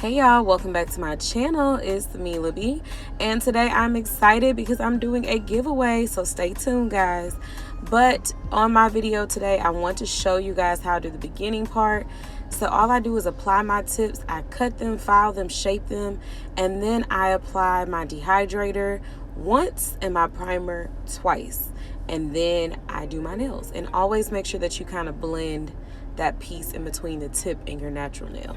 Hey y'all, welcome back to my channel. It's Mila B, and today I'm excited because I'm doing a giveaway, so stay tuned guys. But on my video today, I want to show you guys how to do the beginning part. So all I do is apply my tips, I cut them, file them, shape them, and then I apply my dehydrator once and my primer twice, and then I do my nails. And always make sure that you kind of blend that piece in between the tip and your natural nail.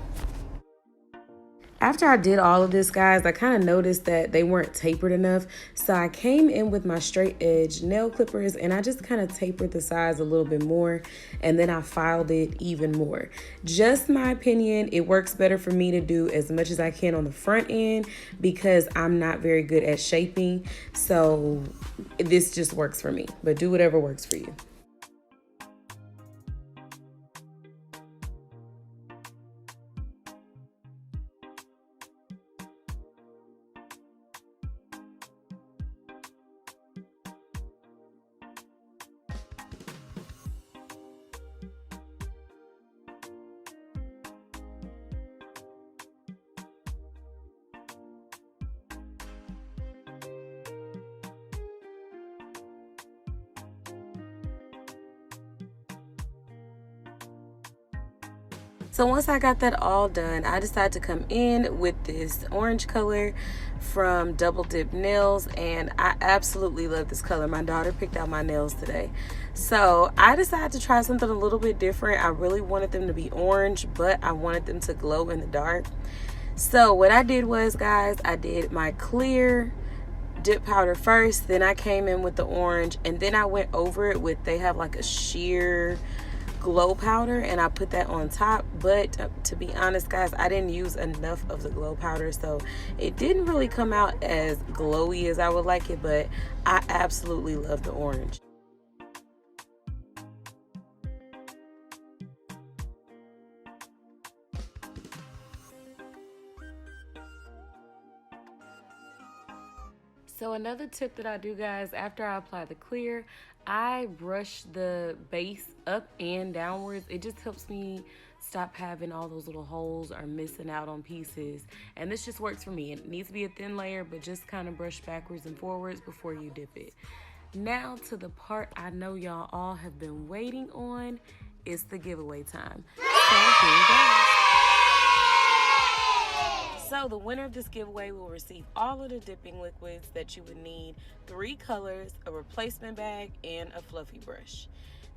After I did all of this, guys, I kind of noticed that they weren't tapered enough. So I came in with my straight edge nail clippers and I just kind of tapered the sides a little bit more. And then I filed it even more. Just my opinion, it works better for me to do as much as I can on the front end because I'm not very good at shaping. So this just works for me, but do whatever works for you. So once I got that all done, I decided to come in with this orange color from Double Dip Nails, and I absolutely love this color. My daughter picked out my nails today. So I decided to try something a little bit different. I really wanted them to be orange, but I wanted them to glow in the dark. So what I did was, guys, I did my clear dip powder first, then I came in with the orange, and then I went over it with, they have like a sheer glow powder, and I put that on top. But to be honest guys, I didn't use enough of the glow powder, so it didn't really come out as glowy as I would like it, but I absolutely love the orange. So another tip that I do, guys, after I apply the clear, I brush the base up and downwards. It just helps me stop having all those little holes or missing out on pieces. And this just works for me. It needs to be a thin layer, but just kind of brush backwards and forwards before you dip it. Now to the part I know y'all all have been waiting on. It's the giveaway time. So here we go. So the winner of this giveaway will receive all of the dipping liquids that you would need, 3 colors, a replacement bag, and a fluffy brush.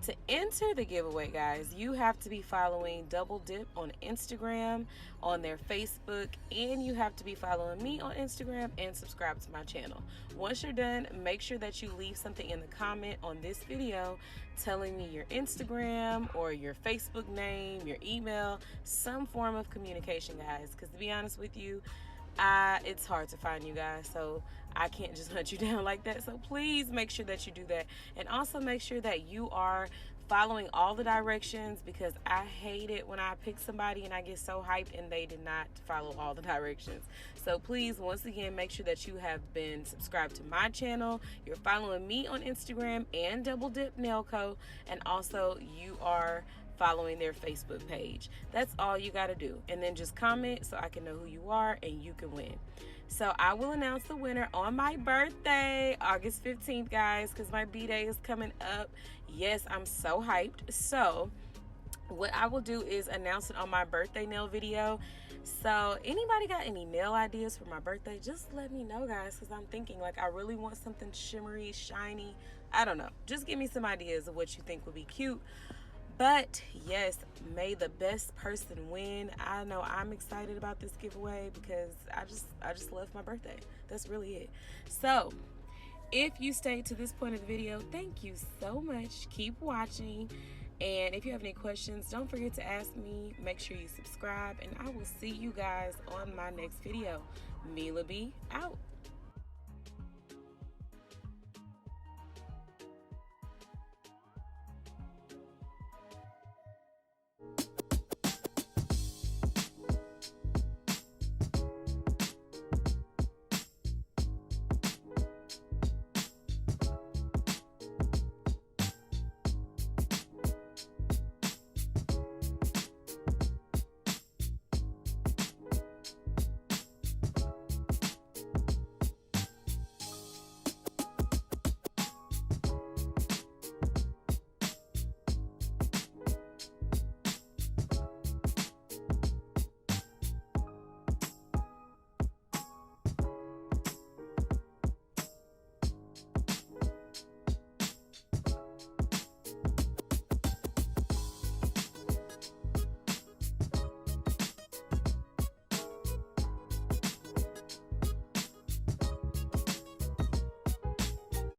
To enter the giveaway, guys, you have to be following Double Dip on Instagram, on their Facebook, and you have to be following me on Instagram and subscribe to my channel. Once you're done, make sure that you leave something in the comment on this video telling me your Instagram or your Facebook name, your email, some form of communication, guys, because to be honest with you, it's hard to find you guys, so I can't just hunt you down like that. So please make sure that you do that, and also make sure that you are following all the directions, because I hate it when I pick somebody and I get so hyped and they did not follow all the directions. So please, once again, make sure that you have been subscribed to my channel, you're following me on Instagram and Double Dip Nail Co, and also you are following their Facebook page. That's all you got to do, and then just comment so I can know who you are and you can win. So I will announce the winner on my birthday, August 15th, guys, because my B-Day is coming up. Yes, I'm so hyped. So what I will do is announce it on my birthday nail video. So anybody got any nail ideas for my birthday, just let me know, guys, because I'm thinking, like, I really want something shimmery, shiny. I don't know. Just give me some ideas of what you think would be cute. But yes, may the best person win. I know I'm excited about this giveaway because I just love my birthday. That's really it. So if you stayed to this point of the video, thank you so much. Keep watching. And if you have any questions, don't forget to ask me. Make sure you subscribe, and I will see you guys on my next video. Mila B out.